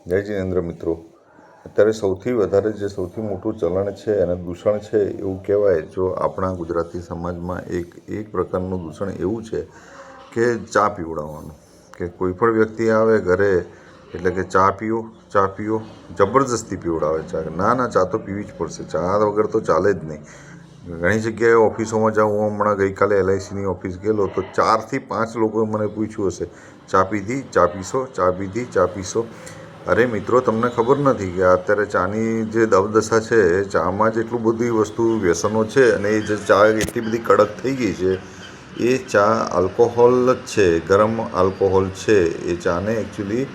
જય જિનેન્દ્ર મિત્રો, અત્યારે સૌથી મોટું ચલણ છે અને દૂષણ છે એવું કહેવાય. જો આપણા ગુજરાતી સમાજમાં એક પ્રકારનું દૂષણ એવું છે કે ચા પીવડાવવાનું, કે કોઈ પણ વ્યક્તિ આવે ઘરે એટલે કે ચા પીઓ જબરજસ્તી પીવડાવે ચા. ના ચા તો પીવી જ પડશે, ચા વગર તો ચાલે જ નહીં. ઘણી જગ્યાએ ઓફિસોમાં જાઉં, હું હમણાં ગઈકાલે LICની ઓફિસ ગયેલો તો 4 થી 5 લોકોએ મને પૂછ્યું હશે, ચા પીધી, ચા પીશો, ચા પીધી, ચા પીશો. અરે મિત્રો, તમને ખબર નથી કે અત્યારે ચાની જે દવદશા છે, ચામાં જ એટલું બધી વસ્તુ વ્યસનો છે અને એ જે ચા એટલી બધી કડક થઈ ગઈ છે. એ ચા આલ્કોહોલ જ છે, ગરમ આલ્કોહોલ છે. એ ચાને એકચ્યુઅલી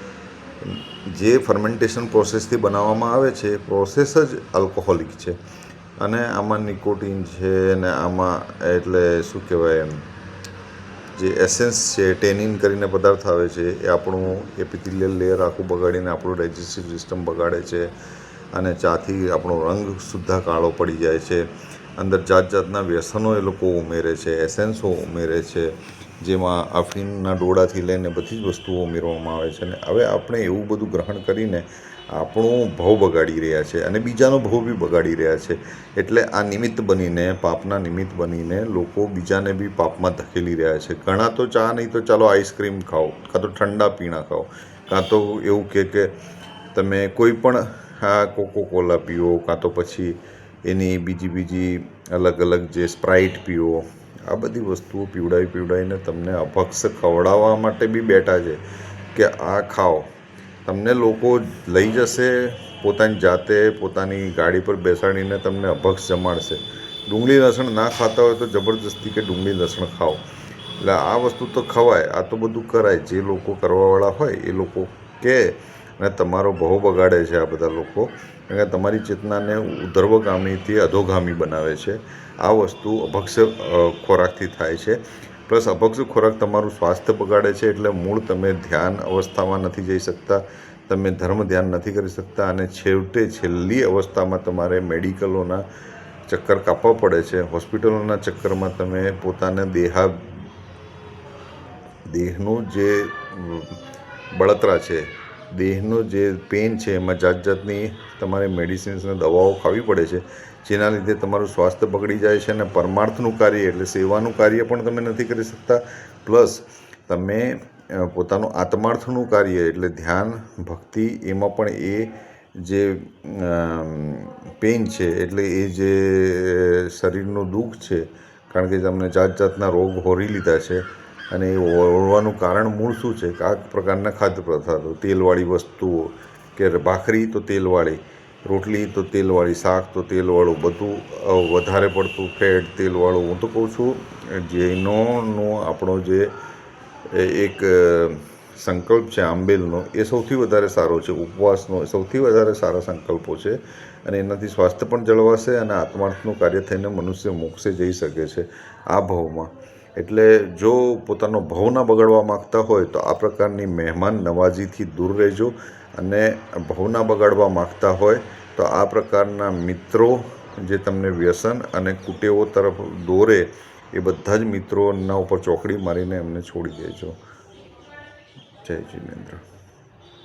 જે ફર્મેન્ટેશન પ્રોસેસથી બનાવવામાં આવે છે, પ્રોસેસ જ આલ્કોહોલિક છે. અને આમાં નિકોટિન છે ને આમાં એટલે શું કહેવાય, જે એસેન્સ છે, ટેનિન કરીને પદાર્થ આવે છે, એ આપણું એપિથેલિયલ લેયર આખું બગાડીને આપણું ડાયજેસ્ટિવ સિસ્ટમ બગાડે છે. અને ચાથી આપણો રંગ સુદ્ધા કાળો પડી જાય છે. અંદર જાતના વ્યસનો એ લોકો ઉમેરે છે, એસેન્સો ઉમેરે છે, જેમાં અફીણના ડોડાથી લઈને બધી જ વસ્તુઓ ઉમેરવામાં આવે છે. અને હવે આપણે એવું બધું ગ્રહણ કરીને આપણું ભવ બગાડી રહ્યા છે અને બીજાનો ભવ બી બગાડી રહ્યા છે. એટલે આ નિમિત્ત બનીને, પાપના નિમિત્ત બનીને લોકો બીજાને બી પાપમાં ધકેલી રહ્યા છે. ઘણા તો ચા નહીં તો ચાલો આઈસ્ક્રીમ ખાઓ, કાં તો ઠંડા પીણા ખાઓ, કાં તો એવું કે તમે કોઈ પણ કોકોકોલા પીઓ, કાં તો પછી એની બીજી અલગ જે સ્પ્રાઇટ પીઓ. આ બધી વસ્તુઓ પીવડાવીને તમને અભક્ષ ખવડાવવા માટે બી બેઠા છે કે આ ખાઓ. તમને લોકો લઈ જશે પોતાની જાતે, પોતાની ગાડી પર બેસાડીને તમને અભક્ષ જમાડશે. ડુંગળી લસણ ના ખાતા હોય તો જબરજસ્તી કે ડુંગળી લસણ ખાઓ. એટલે આ વસ્તુ તો ખવાય, આ તો બધું કરાય. જે લોકો કરવાવાળા હોય એ લોકો કે અને તમારો ભવ બગાડે છે આ બધા લોકો, કારણ કે તમારી ચેતનાને ઉધર્વગામીથી અધોગામી બનાવે છે. આ વસ્તુ અભક્ષ ખોરાકથી થાય છે. પ્લસ અભક્ષ ખોરાક તમારું સ્વાસ્થ્ય બગાડે છે. એટલે મૂળ તમે ધ્યાન અવસ્થામાં નથી જઈ શકતા, તમે ધર્મ ધ્યાન નથી કરી શકતા અને છેલ્લી અવસ્થામાં તમારે મેડિકલોના ચક્કર કાપવા પડે છે. હોસ્પિટલોના ચક્કરમાં તમે પોતાના દેહનું જે બળતરા છે, દેહનું જે પેન છે, એમાં જાતની તમારે મેડિસિન્સ અને દવાઓ ખાવી પડે છે, જેના લીધે તમારું સ્વાસ્થ્ય બગડી જાય છે. અને પરમાર્થનું કાર્ય એટલે સેવાનું કાર્ય પણ તમે નથી કરી શકતા. પ્લસ તમે પોતાનું આત્માર્થનું કાર્ય એટલે ધ્યાન, ભક્તિ, એમાં પણ એ જે પેન છે એટલે એ જે શરીરનું દુઃખ છે, કારણ કે તમને જાતના રોગ હોરી લીધા છે. અને એ હોવાનું કારણ મૂળ શું છે? આ પ્રકારના ખાદ્ય પદાર્થો, તેલવાળી વસ્તુઓ, કે ભાખરી તો તેલવાળી, રોટલી તો તેલવાળી, શાક તો તેલવાળું, બધું વધારે પડતું ફેટ તેલવાળું. હું તો કહું છું, જૈનોનો આપણો જે એક સંકલ્પ છે આંબેલનો, એ સૌથી વધારે સારો છે. ઉપવાસનો સૌથી વધારે સારા સંકલ્પો છે અને એનાથી સ્વાસ્થ્ય પણ જળવાશે અને આત્માર્થનું કાર્ય થઈને મનુષ્ય મોક્ષે જઈ શકે છે આ ભવમાં. એટલે જો પોતાનો ભવ ના બગાડવા માગતા હોય તો આ પ્રકારની મહેમાન નવાજીથી દૂર રહેજો. અને ભવ ના બગાડવા માગતા હોય તો આ પ્રકારના મિત્રો જે તમને વ્યસન અને કુટેવો તરફ દોરે, એ બધા જ મિત્રોના ઉપર ચોકડી મારીને એમને છોડી દેજો. જય જિનેન્દ્ર.